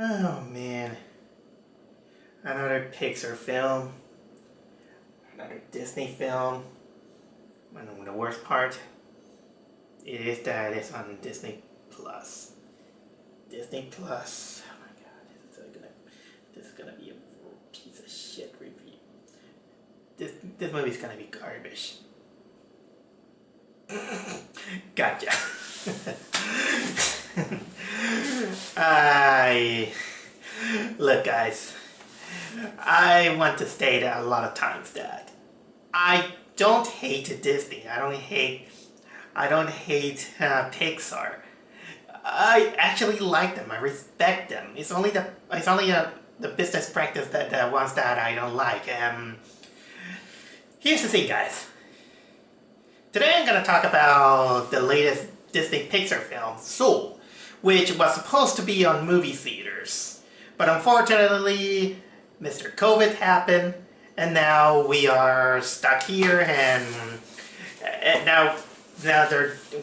Oh man, another Pixar film, another Disney film. And the worst part is that it's on Disney Plus. Disney Plus. Oh my god, this is gonna be a piece of shit review. This movie's gonna be garbage. Gotcha. Look, guys. I want to state a lot of times that I don't hate Disney. I don't hate Pixar. I actually like them. I respect them. It's only the business practice that the ones that I don't like. Here's the thing, guys. Today I'm gonna talk about the latest Disney Pixar film, Soul, which was supposed to be on movie theaters, but unfortunately, Mr. COVID happened, and now we are stuck here, and now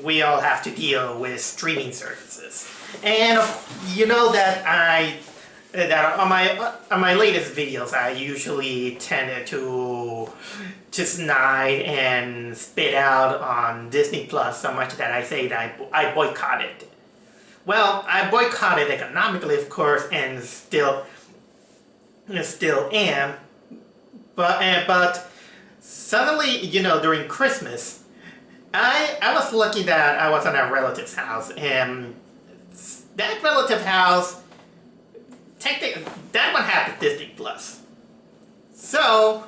we all have to deal with streaming services. And you know that on my latest videos, I usually tended to snide and spit out on Disney Plus so much that I say that I boycotted. Well, I boycotted economically, of course, and still am. But suddenly, during Christmas, I was lucky that I was at a relative's house, and that relative house, technically, that one had the Disney Plus. So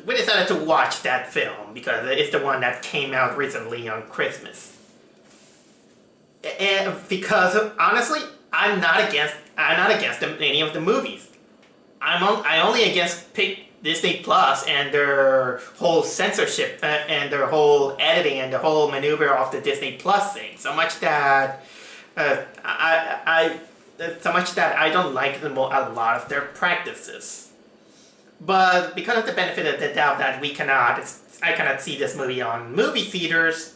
we decided to watch that film because it's the one that came out recently on Christmas. And because honestly, I'm not against any of the movies. I only against Disney Plus and their whole censorship and their whole editing and the whole maneuver of the Disney Plus thing. So much that I don't like a lot of their practices. But because of the benefit of the doubt that I cannot see this movie on movie theaters,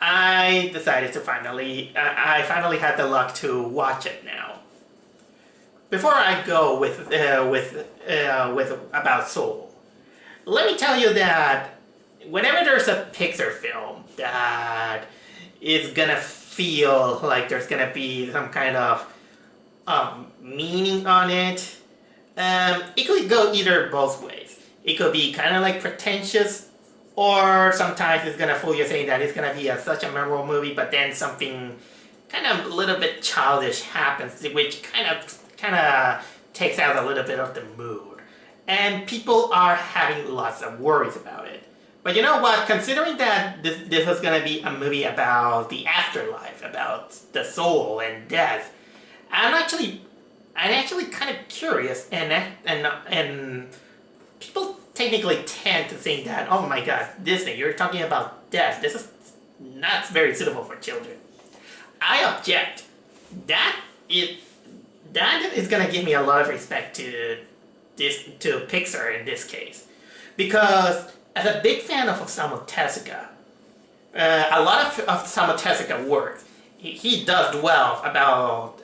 I decided to finally had the luck to watch it now. Before I go with about Soul, let me tell you that whenever there's a Pixar film that is gonna feel like there's gonna be some kind of meaning on it, it could go either both ways. It could be kind of like pretentious, or sometimes it's gonna fool you saying that it's gonna be such a memorable movie, but then something kind of a little bit childish happens, which kind of takes out a little bit of the mood. And people are having lots of worries about it. But you know what? Considering that this was gonna be a movie about the afterlife, about the soul and death, I'm actually kind of curious, and people technically tend to think that, oh my god, Disney, you're talking about death. This is not very suitable for children. I object. That is gonna give me a lot of respect to Pixar in this case, because as a big fan of Osamu Tezuka, a lot of Osamu Tezuka work, he does well about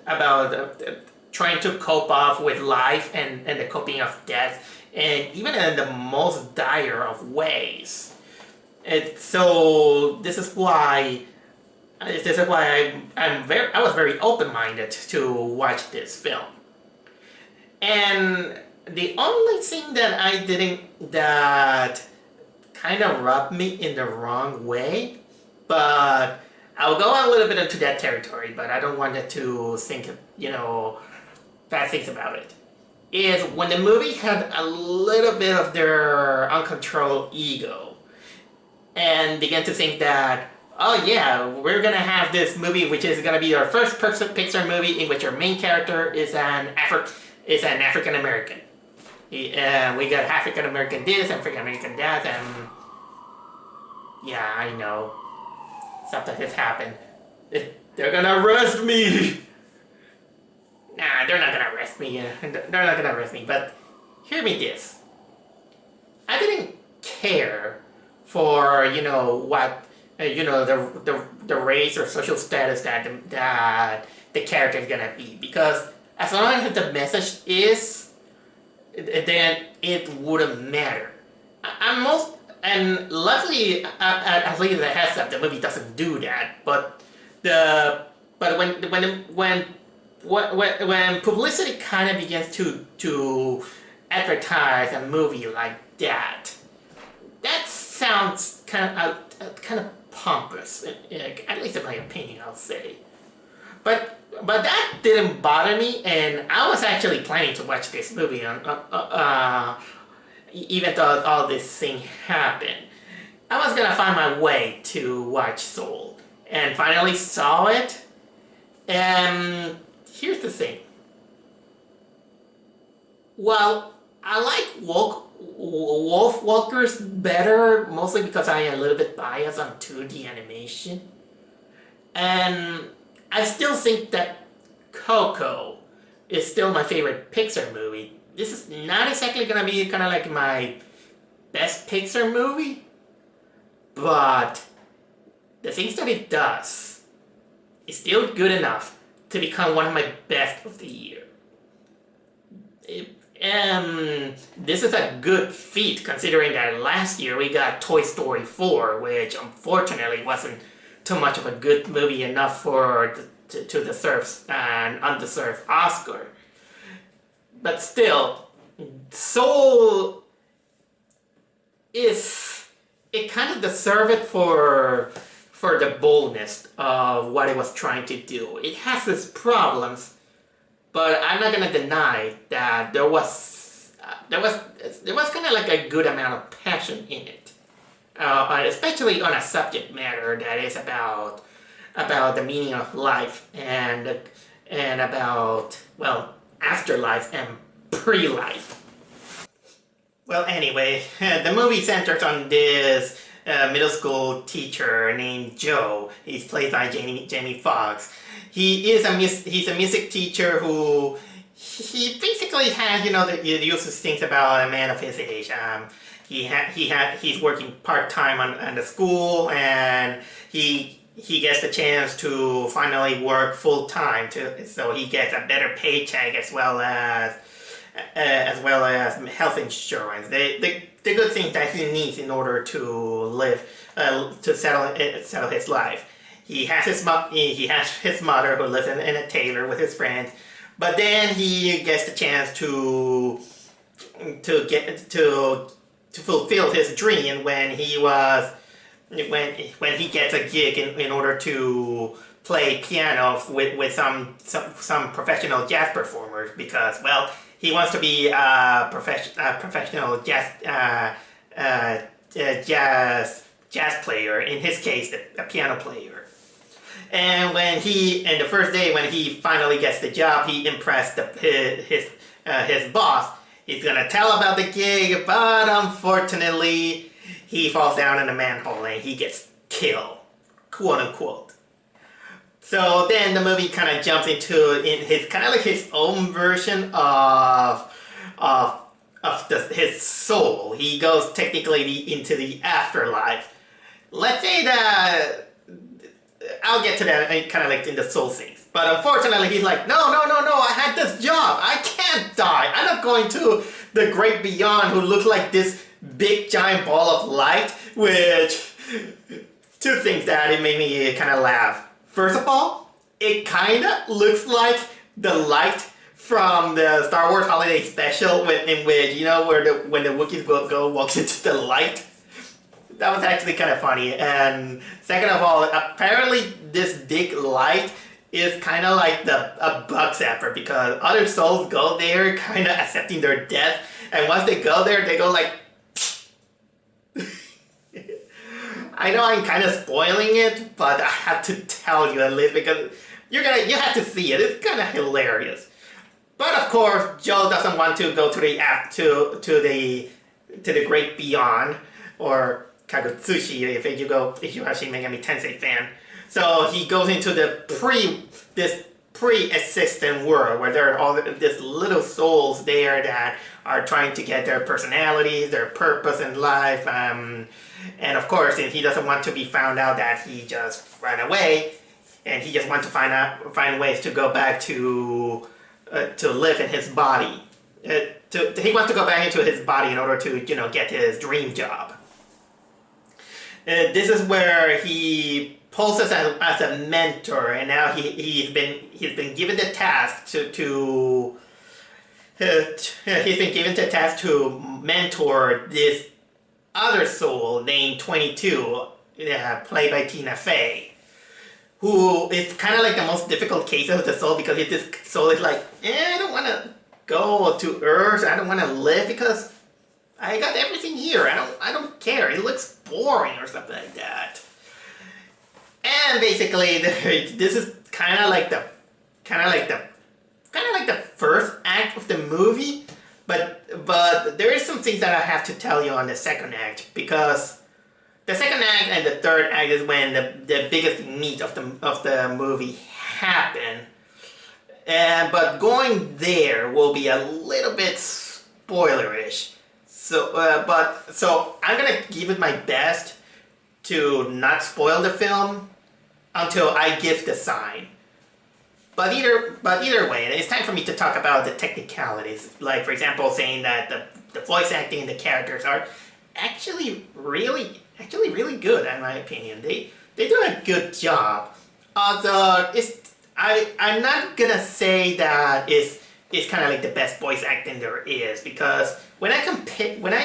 trying to cope up with life and the coping of death, and even in the most dire of ways. So this is why I was very open-minded to watch this film. And the only thing that kind of rubbed me in the wrong way, but I'll go a little bit into that territory, but I don't want it to think, bad things about it, is when the movie had a little bit of their uncontrolled ego and began to think that, oh yeah, we're gonna have this movie which is gonna be our first Pixar movie in which our main character is an African American. We got African American this, African American that, and yeah, I know, something has happened. They're gonna arrest me. Nah, they're not gonna arrest me. They're not gonna arrest me. But hear me this. I didn't care for what the race or social status that the character is gonna be, because as long as the message is, then it wouldn't matter. I'm most and luckily at least the heads up the movie doesn't do that, the but when publicity kind of begins to advertise a movie like that, that sounds kind of pompous, at least in my opinion, I'll say. But that didn't bother me, and I was actually planning to watch this movie even though all this thing happened. I was gonna find my way to watch Soul, and finally saw it. And here's the thing. Well, I like Wolf Walkers better, mostly because I am a little bit biased on 2D animation. And I still think that Coco is still my favorite Pixar movie. This is not exactly gonna be kind of like my best Pixar movie, but the things that it does is still good enough to become one of my best of the year. This is a good feat considering that last year we got Toy Story 4, which unfortunately wasn't too much of a good movie enough to deserve an undeserved Oscar. But still, Soul it kind of deserved it for the boldness of what it was trying to do. It has its problems, but I'm not gonna deny that there was kind of like a good amount of passion in it, especially on a subject matter that is about the meaning of life and about, well, afterlife and pre-life. Well, anyway, the movie centers on this middle school teacher named Joe. He's played by Jamie Foxx. He's a music teacher who he basically has the usual things about a man of his age. He's working part-time on the school, and he gets the chance to finally work full-time so he gets a better paycheck as well as health insurance. The good things that he needs in order to live, to settle his life. He has his mother who lives in a trailer with his friends, but then he gets the chance to fulfill his dream when he gets a gig in order to play piano with some professional jazz performers, because, well, he wants to be a professional jazz player. In his case, a piano player. And the first day when he finally gets the job, he impressed his boss. He's gonna tell about the gig, but unfortunately, he falls down in a manhole and he gets killed, quote unquote. So then the movie kind of jumps into his own version of his soul. He goes technically into the afterlife. Let's say that I'll get to that kind of like in the soul things. But unfortunately, he's like, no, I had this job. I can't die. I'm not going to the great beyond, who looks like this big giant ball of light, which, two things that it made me kind of laugh. First of all, it kind of looks like the light from the Star Wars Holiday Special, in which, when the Wookiees walks into the light. That was actually kind of funny. And second of all, apparently this big light is kind of like a bug zapper, because other souls go there kind of accepting their death, and once they go there, they go like... I know I'm kind of spoiling it, but I have to tell you at least, because you have to see it. It's kind of hilarious. But of course, Joe doesn't want to go to the great beyond, or Kagutsushi if you're actually Megami Tensei fan. So he goes into this pre-existent world where there are all these little souls there that are trying to get their personalities, their purpose in life, And of course, he doesn't want to be found out that he just ran away, and he just wants to find ways to go back to live in his body. He wants to go back into his body in order to get his dream job. This is where he poses as a mentor, and now he's been given the task to mentor this other soul named 22, played by Tina Fey, who is kind of like the most difficult case of the soul, because this soul is like, I don't want to go to Earth, I don't want to live because I got everything here, I don't care, it looks boring or something like that. And basically, this is kind of like the first act of the movie, but there is some things that I have to tell you on the second act, because the second act and the third act is when the biggest meat of the movie happen. But going there will be a little bit spoilerish. So I'm gonna give it my best to not spoil the film until I give the sign. But either way, it's time for me to talk about the technicalities. Like, for example, saying that the voice acting and the characters are actually really good, in my opinion. They do a good job. Although I'm not gonna say that it's kind of like the best voice acting there is, because when I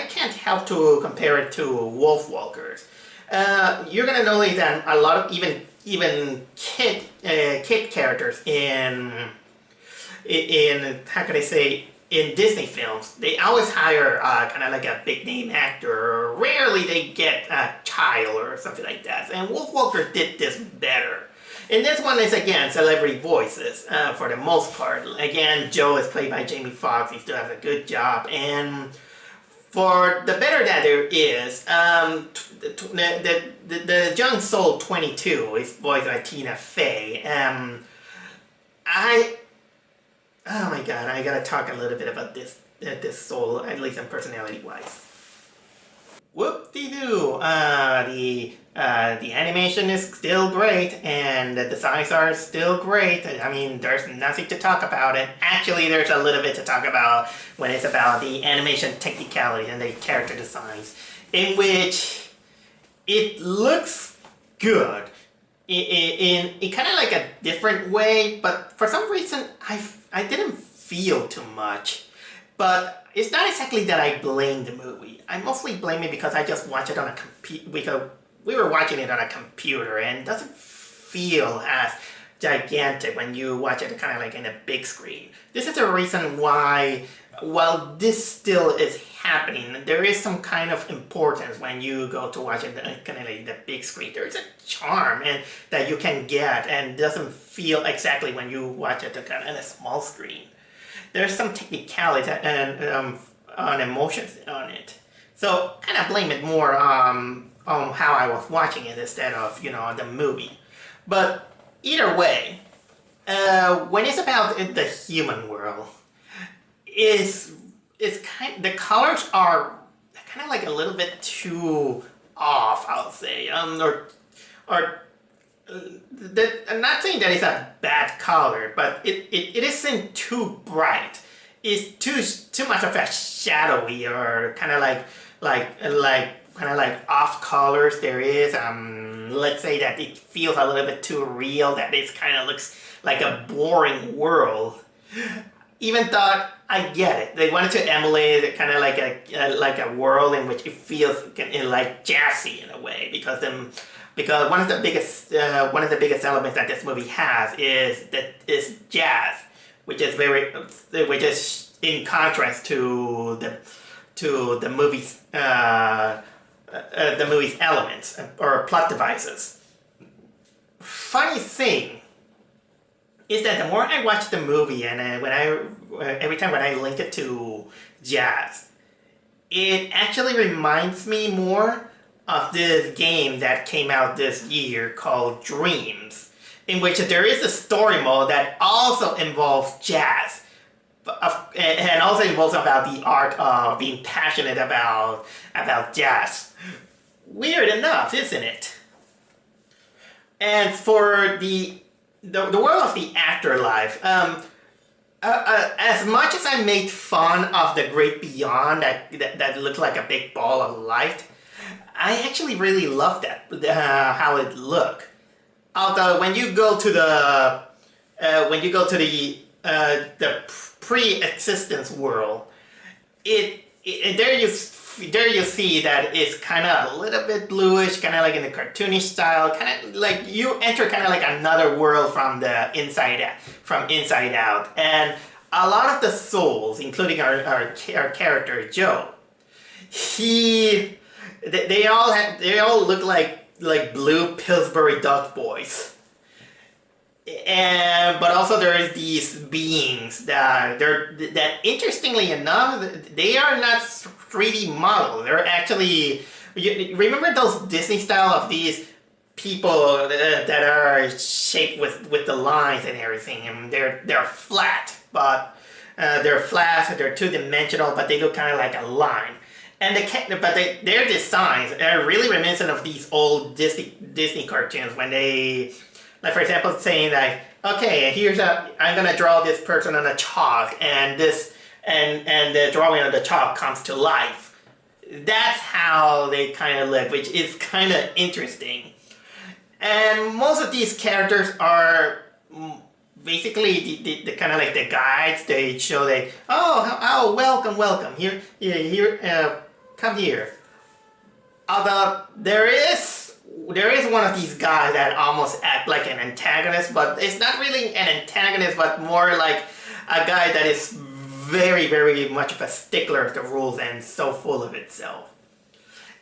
can't help to compare it to Wolf Walkers, you're gonna notice that a lot of even kid characters in how can I say, in Disney films, they always hire kind of like a big name actor. Rarely they get a child or something like that. And Wolf Walker did this better. And this one is, again, celebrity voices for the most part. Again, Joe is played by Jamie Foxx. He still does a good job. And for the better that there is, the young soul 22 is voiced by Tina Fey. Oh my god, I gotta talk a little bit about this soul, at least in personality-wise. Whoop-de-doo! The animation is still great, and the designs are still great. I mean, there's nothing to talk about it. Actually, there's a little bit to talk about when it's about the animation technicality and the character designs, in which it looks good in kind of like a different way, but for some reason I didn't feel too much. But it's not exactly that I blame the movie. I mostly blame it because I just watched it on a computer, because we were watching it on a computer, and it doesn't feel as gigantic when you watch it kind of like in a big screen. This is the reason why, while this still is happening, there is some kind of importance when you go to watch it kind of like the big screen. There's a charm that you can get, and doesn't feel exactly when you watch it kind of in a small screen. There's some technicality and on emotions on it. So kind of blame it more on how I was watching it instead of, the movie. But either way, when it's about the human world, the colors are kind of like a little bit too off, I'll say. I'm not saying that it's a bad color, but it isn't too bright. It's too much of a shadowy, or kind of like off colors there is. Let's say that it feels a little bit too real, that it kind of looks like a boring world. Even though I get it, they wanted to emulate kind of like a world in which it feels like jazzy in a way, because one of the biggest elements that this movie has is jazz, which is in contrast to the movie's elements or plot devices. Funny thing is that the more I watch the movie, and every time when I link it to jazz, it actually reminds me more of this game that came out this year called Dreams, in which there is a story mode that also involves jazz, and also involves about the art of being passionate about jazz, Weird enough, isn't it? And for the world of the afterlife, as much as I made fun of the Great Beyond that looked like a big ball of light, I actually really loved that, how it looked. Although when you go to the pre-existence world, there you see that it's kind of a little bit bluish, kind of like in the cartoonish style, kind of like you enter kind of like another world from the inside out, and a lot of the souls, including our character Joe, they all look like blue Pillsbury Dutch boys. But also there is these beings that interestingly enough, they are not 3D models. They're actually, you remember those Disney style of these people that are shaped with the lines and everything, and they're flat, but they're two-dimensional, but they look kind of like a line. And their designs are really reminiscent of these old Disney cartoons when they, like for example, saying like, okay, I'm gonna draw this person on a chalk, and the drawing on the chalk comes to life. That's how they kind of look, which is kind of interesting. And most of these characters are basically the kind of like the guides. They show like, oh, welcome here, come here. Although there is one of these guys that almost act like an antagonist, but it's not really an antagonist, but more like a guy that is very, very much of a stickler of the rules and so full of itself.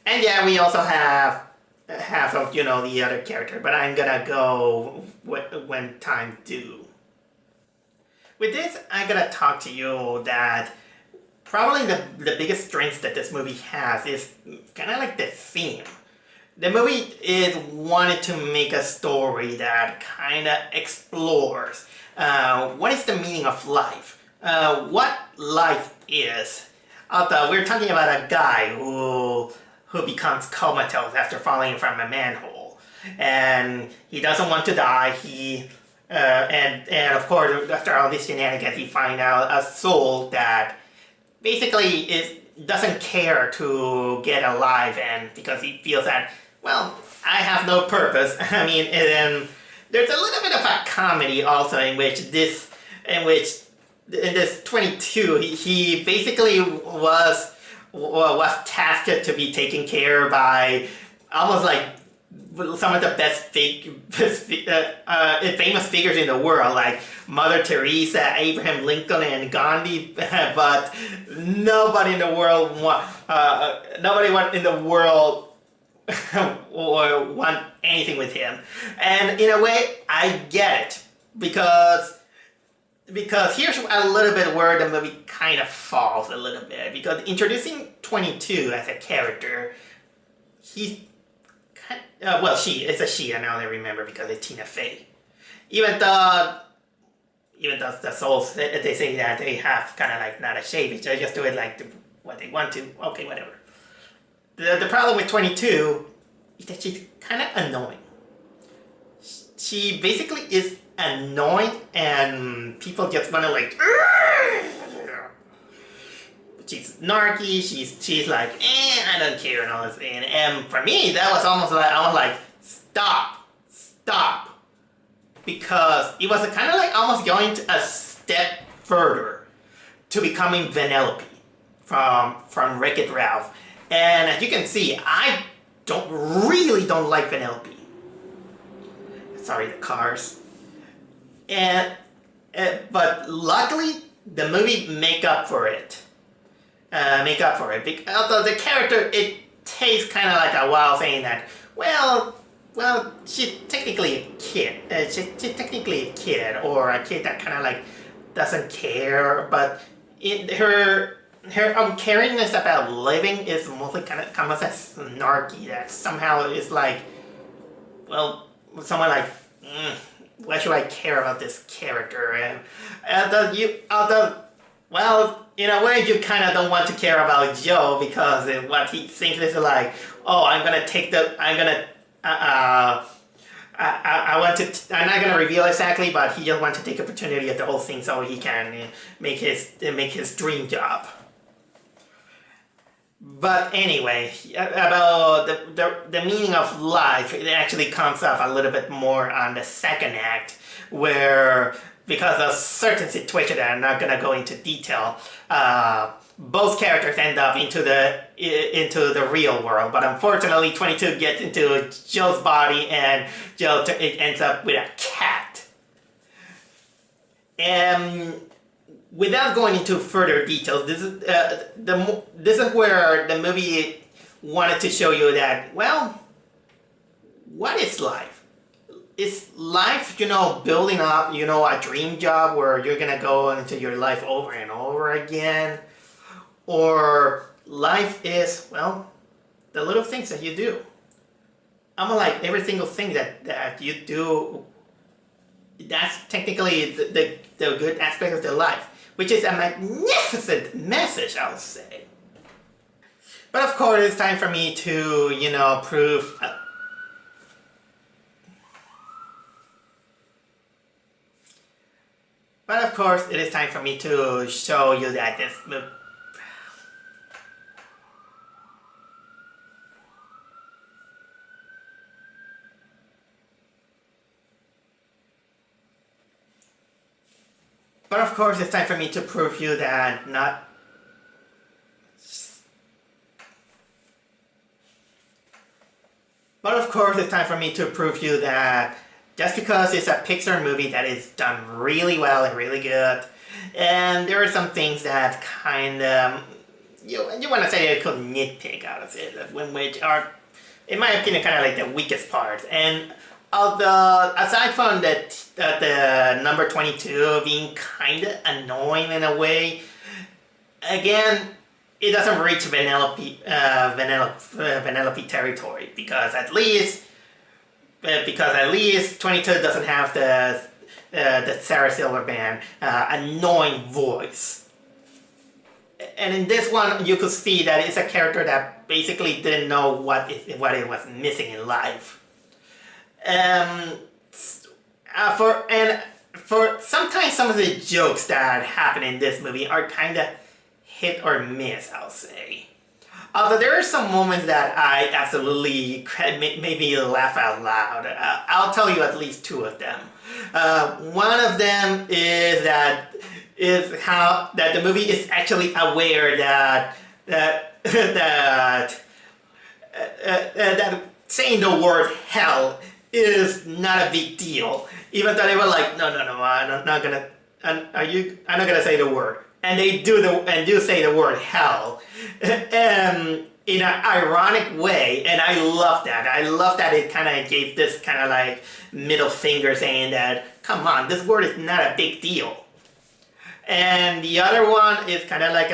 And yeah, we also have half of, the other character, but I'm gonna go when time due. With this, I'm gonna talk to you that probably the biggest strength that this movie has is kind of like the theme. The movie wanted to make a story that kind of explores what is the meaning of life, what life is. Although we're talking about a guy who becomes comatose after falling from a manhole, and he doesn't want to die. And of course, after all these shenanigans, he finds out a soul that basically doesn't care to get alive, and because he feels that, well, I have no purpose. I mean, and there's a little bit of a comedy also in this 22, he basically was tasked to be taken care by almost like some of the best famous figures in the world, like Mother Teresa, Abraham Lincoln, and Gandhi, but nobody in the world want anything with him. And in a way, I get it, because here's a little bit where the movie kind of falls a little bit, because introducing 22 as a character, it's a she, I now remember, because it's Tina Fey. Even though the souls, they say that they have kind of like not a shape, they just do it like what they want to, okay, whatever. The problem with 22 is that she's kind of annoying. She basically is annoying, and people just want to like, she's snarky, she's like, I don't care and all this. And for me, that was almost like, I was like, stop. Because it was kind of like almost going a step further to becoming Vanellope from Wreck-It Ralph. And as you can see, I really don't like Vanellope. Sorry, the cars. But luckily, the movie make up for it. Although the character, it takes kind of like a while saying that, well, she's technically a kid. She's technically a kid, or a kid that kind of like doesn't care. But her uncaringness about living is mostly kind of comes as snarky. That somehow is like, well, someone like, why should I care about this character? And although Well, in a way, you kind of don't want to care about Joe because what he thinks is like, oh, I'm gonna take the, I'm gonna, I want to. I'm not gonna reveal exactly, but he just wants to take opportunity of the whole thing so he can make his dream job. But anyway, about the meaning of life, it actually comes up a little bit more on the second act, where because of certain situations that I'm not gonna go into detail, both characters end up into the real world. But unfortunately, 22 gets into Joe's body, and it ends up with a cat. And without going into further details, this is where the movie wanted to show you that, well, what is life? Is life, building up, a dream job where you're gonna go into your life over and over again? Or life is, well, the little things that you do. Like every single thing that you do, that's technically the good aspect of the life. Which is a magnificent message, I would say. But of course, it's time for me to, prove... But of course, it is time for me to show you that this movie... But of course, it's time for me to prove you that not... But of course, it's time for me to prove you that just because it's a Pixar movie that is done really well and really good, and there are some things that kind of... You want to say you could nitpick out of it, which are, in my opinion, kind of like the weakest parts. And aside from the number 22 being kind of annoying in a way, again, it doesn't reach Vanellope territory because at least 22 doesn't have the Sarah Silverman annoying voice. And in this one, you could see that it's a character that basically didn't know what it was missing in life. For sometimes some of the jokes that happen in this movie are kind of hit or miss, I'll say. Although there are some moments that I absolutely made me laugh out loud. I'll tell you at least two of them. One of them is how that the movie is actually aware that saying the word hell is not a big deal. Even though they were like, no, I'm not gonna say the word, and they do say the word hell, in an ironic way, and I love that. I love that it kind of gave this kind of like middle finger saying that, come on, this word is not a big deal. And the other one is kind of like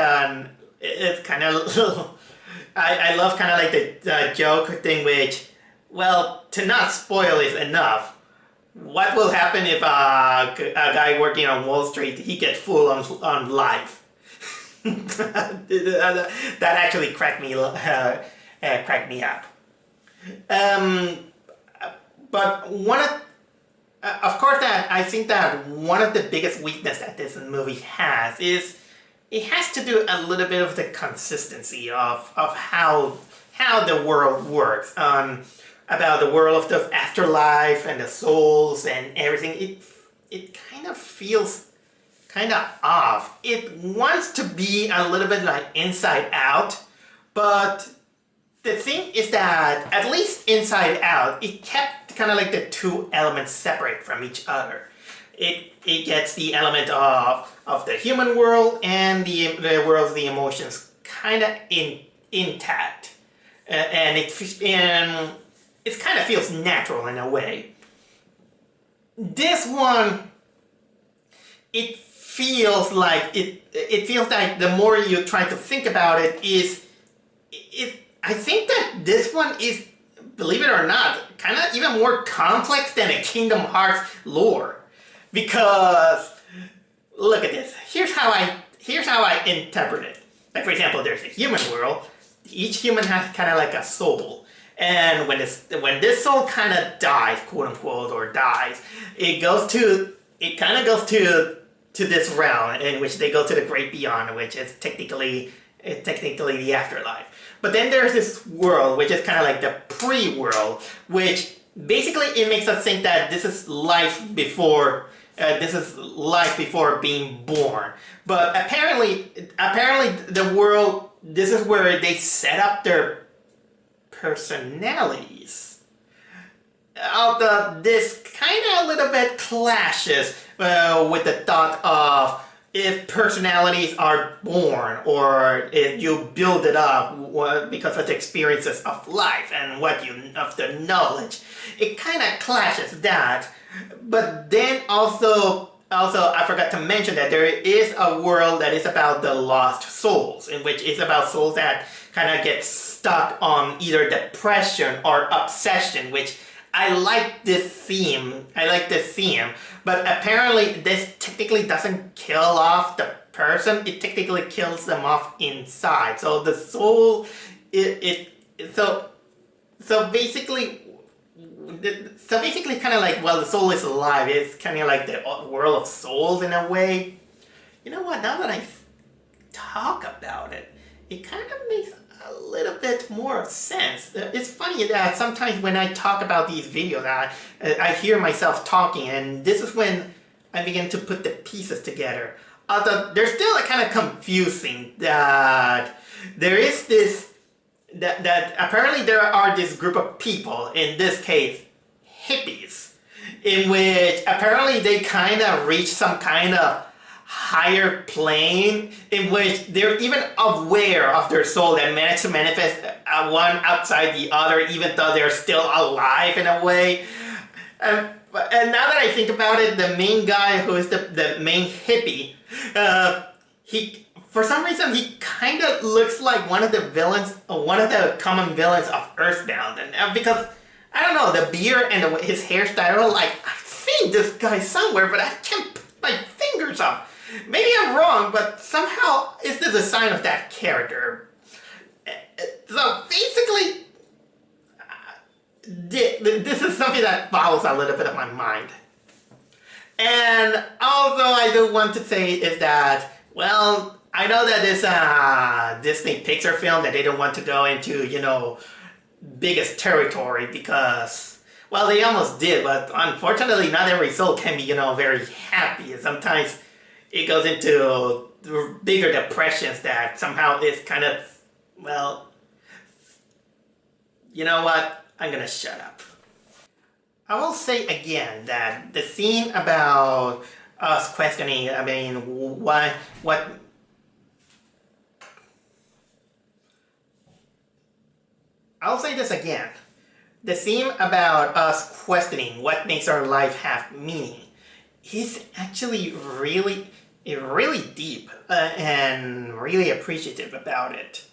it's kind of, I love kind of like the joke thing, which, well, to not spoil is enough. What will happen if a guy working on Wall Street, he gets full on life? That actually cracked me up. But of course, that I think that one of the biggest weaknesses that this movie has is it has to do a little bit of the consistency of how the world works. About the world of the afterlife and the souls and everything. It kind of feels kind of off. It wants to be a little bit like Inside Out, but the thing is that at least Inside Out, it kept kind of like the two elements separate from each other. It gets the element of the human world and the world of the emotions kind of intact, and it kind of feels natural in a way. This one, it feels like the more you try to think about it, I think that this one is, believe it or not, kind of even more complex than a Kingdom Hearts lore. Because look at this. Here's how here's how I interpret it. Like, for example, there's a human world. Each human has kind of like a soul. And when this soul kind of dies, quote unquote, or dies, it kind of goes to this realm in which they go to the great beyond, which is technically the afterlife. But then there's this world, which is kind of like the pre-world, which basically it makes us think that this is life before being born. But apparently the world, this is where they set up their personalities. Although this kind of a little bit clashes with the thought of if personalities are born or if you build it up because of the experiences of life and of the knowledge. It kind of clashes that. But then also I forgot to mention that there is a world that is about the lost souls, in which it's about souls that kind of get stuck on either depression or obsession, which I like this theme. But apparently this technically doesn't kill off the person. It technically kills them off inside. So the soul, so basically kind of like, well, the soul is alive. It's kind of like the world of souls in a way. You know what? Now that I talk about it, it kind of makes a little bit more sense. It's funny that sometimes when I talk about these videos, I hear myself talking, and this is when I begin to put the pieces together. Although they're still kind of confusing that there is this, that apparently there are this group of people, in this case, hippies, in which apparently they kind of reach some kind of higher plane in which they're even aware of their soul and manage to manifest one outside the other, even though they're still alive in a way. And now that I think about it, the main guy who is the main hippie, he, for some reason, he kind of looks like one of the common villains of Earthbound. And because, I don't know, the beard and his hairstyle, like, I've seen this guy somewhere, but I can't put my fingers up. Maybe I'm wrong, but somehow it's the design of that character. So basically, this is something that boggles a little bit of my mind. And although I do want to say is that, well, I know that this Disney Pixar film that they don't want to go into, biggest territory because, well, they almost did, but unfortunately not every soul can be, very happy. Sometimes it goes into bigger depressions that somehow is kind of, well, you know what? I'm gonna shut up. I will say again that the theme about us questioning, I mean, I'll say this again. The theme about us questioning what makes our life have meaning is actually really deep and really appreciative about it.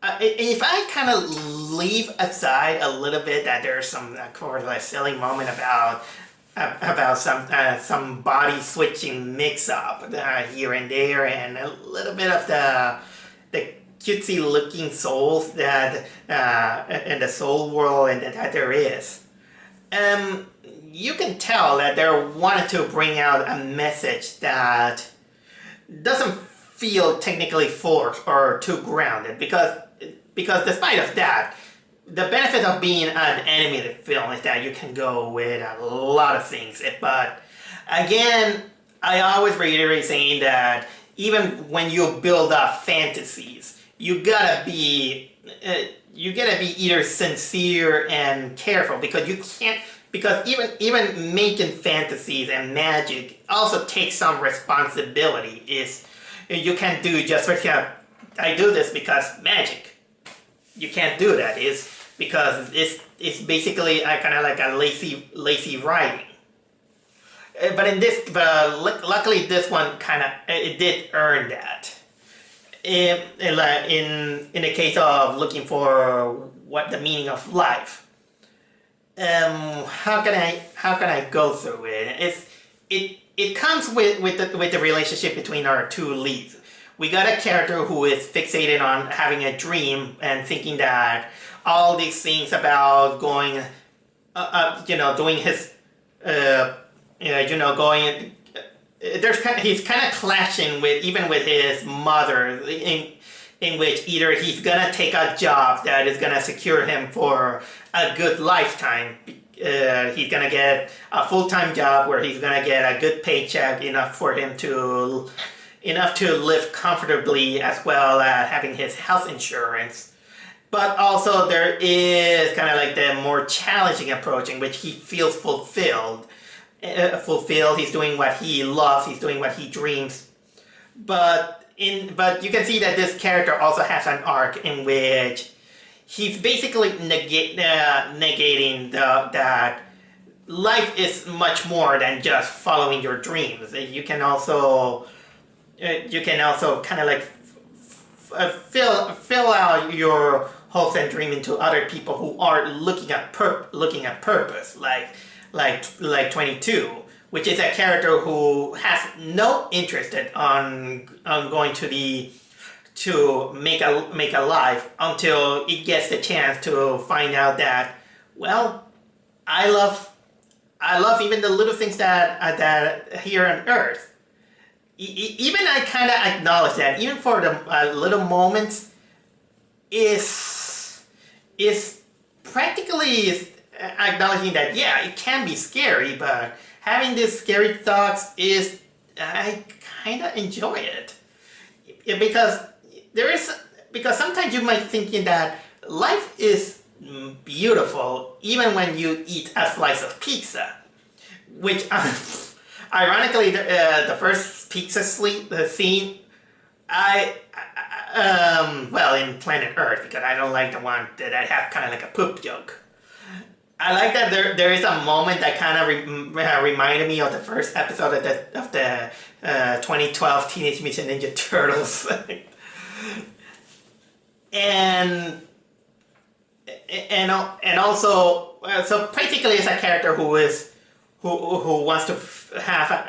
If I kind of leave aside a little bit that there's some silly moment about some body switching mix up here and there, and a little bit of the cutesy looking souls that in the soul world and that there is, you can tell that they wanted to bring out a message that doesn't feel technically forced or too grounded, because despite of that, the benefit of being an animated film is that you can go with a lot of things. But again, I always reiterate saying that even when you build up fantasies, you gotta be either sincere and careful, because you can't. Because even making fantasies and magic also takes some responsibility. You can't do just I do this because magic. You can't do that. It's because it's basically kind of like a lazy writing. But luckily this one kind of it did earn that. In the case of looking for what the meaning of life. How can I go through it? It comes with the relationship between our two leads. we got a character who is fixated on having a dream and thinking that all these things about going, doing his, going. He's kind of clashing with even with his mother in which either he's gonna take a job that is gonna secure him for a good lifetime. He's gonna get a full-time job where he's gonna get a good paycheck enough for him to live comfortably, as well as having his health insurance. But also there is kind of like the more challenging approach in which he feels fulfilled. He's doing what he loves. He's doing what he dreams. But you can see that this character also has an arc in which he's basically negating that life is much more than just following your dreams. You can also kind of like fill out your hopes and dreams into other people who are looking at purpose, like 22, which is a character who has no interest on going to make a life until it gets the chance to find out that, well, I love even the little things that here on Earth. Even I kind of acknowledge that even for the little moments is practically acknowledging that, yeah, it can be scary, but having these scary thoughts I kind of enjoy it. Because sometimes you might thinking that life is beautiful even when you eat a slice of pizza, which ironically the first pizza scene, well, in Planet Earth, because I don't like the one that I have kind of like a poop joke. I like that there is a moment that kind of reminded me of the first episode of the 2012 Teenage Mutant Ninja Turtles. and also, so basically it's a character who wants to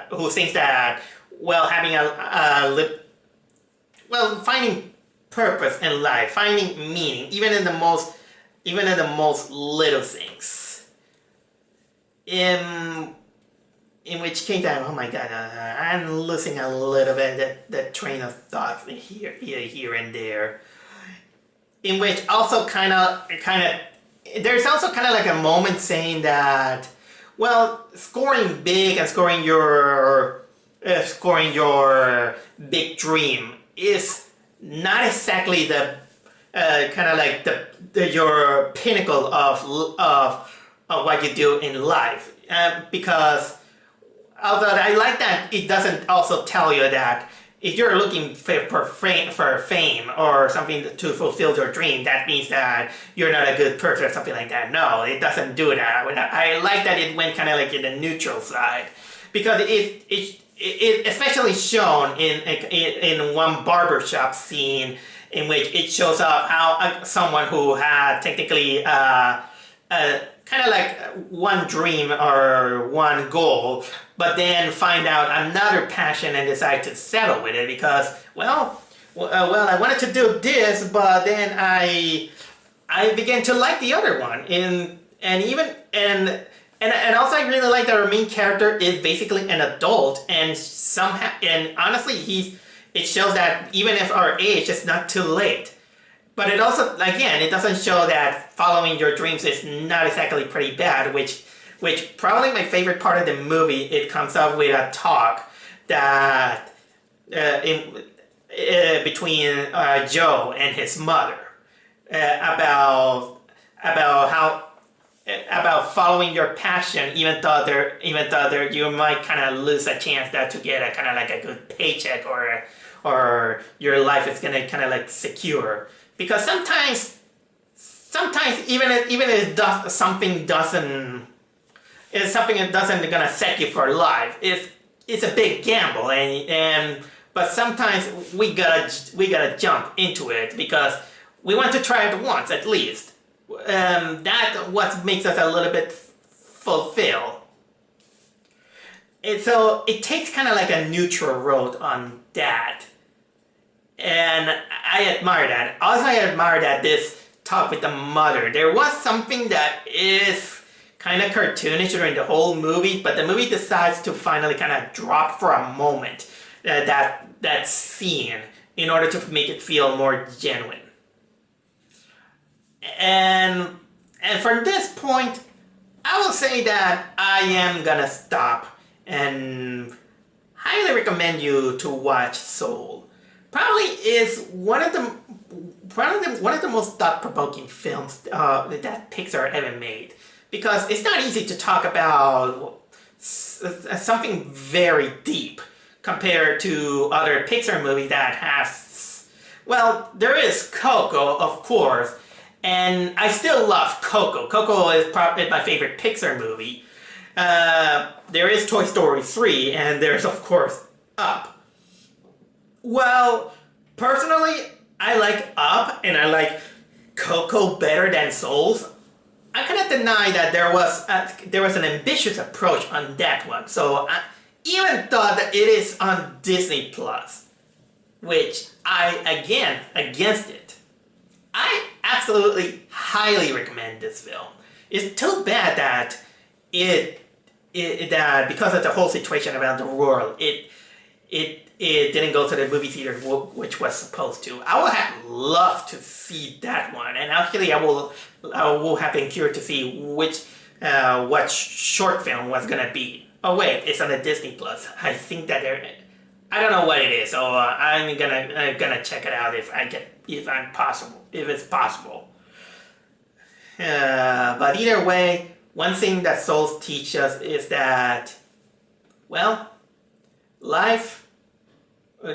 who thinks that, well, having finding purpose in life, finding meaning, even in the most little things. In which case, oh my god, I'm losing a little bit that train of thought here and there. In which also kind of, there's also kind of like a moment saying that, well, scoring big and scoring your big dream is not exactly the kind of like your pinnacle of what you do in life, because although I like that it doesn't also tell you that if you're looking for fame or something to fulfill your dream, that means that you're not a good person or something like that. No, it doesn't do that. I like that it went kind of like in the neutral side, because it especially shown in one barbershop scene in which it shows up how someone who had technically kind of like one dream or one goal, but then find out another passion and decide to settle with it because, well, I wanted to do this, but then I began to like the other one, and also I really like that our main character is basically an adult, and honestly it shows that even if our age, it's not too late. But it also, again, it doesn't show that following your dreams is not exactly pretty bad, which probably my favorite part of the movie, it comes up with a talk that between Joe and his mother about following your passion, even though you might kind of lose a chance to get a kind of like a good paycheck or your life is gonna kind of like secure. Because sometimes even if something doesn't gonna set you for life, it's a big gamble, but sometimes we gotta jump into it because we want to try it once at least. That's what makes us a little bit fulfilled. And so it takes kind of like a neutral road on that. And I admire that. Also, I admire that this talk with the mother. There was something that is kind of cartoonish during the whole movie, but the movie decides to finally kind of drop for a moment that scene in order to make it feel more genuine. And from this point, I will say that I am gonna stop and highly recommend you to watch Soul. Probably is one of the most thought-provoking films that Pixar ever made, because it's not easy to talk about something very deep compared to other Pixar movies that has, well, there is Coco, of course, and I still love Coco. Coco is probably my favorite Pixar movie. There is Toy Story 3, and there's, of course, Up. Well, personally, I like Up, and I like Coco better than Souls. I cannot deny that there was an ambitious approach on that one. So I even thought that it is on Disney Plus, which I, again, against it. I absolutely highly recommend this film. It's too bad that that because of the whole situation around the world, it didn't go to the movie theater, which was supposed to. I would have loved to see that one, and actually I will have been curious to see what short film was gonna be. Oh wait, it's on the Disney Plus. I think that I don't know what it is, so I'm gonna check it out if it's possible. But either way, one thing that Souls teach us is that, well, life,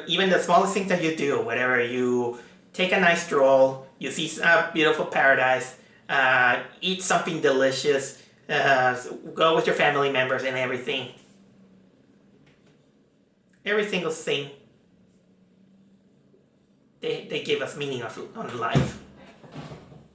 even the smallest things that you do, whatever, you take a nice stroll, you see a beautiful paradise, eat something delicious, go with your family members and everything. Every single thing, they give us meaning on life.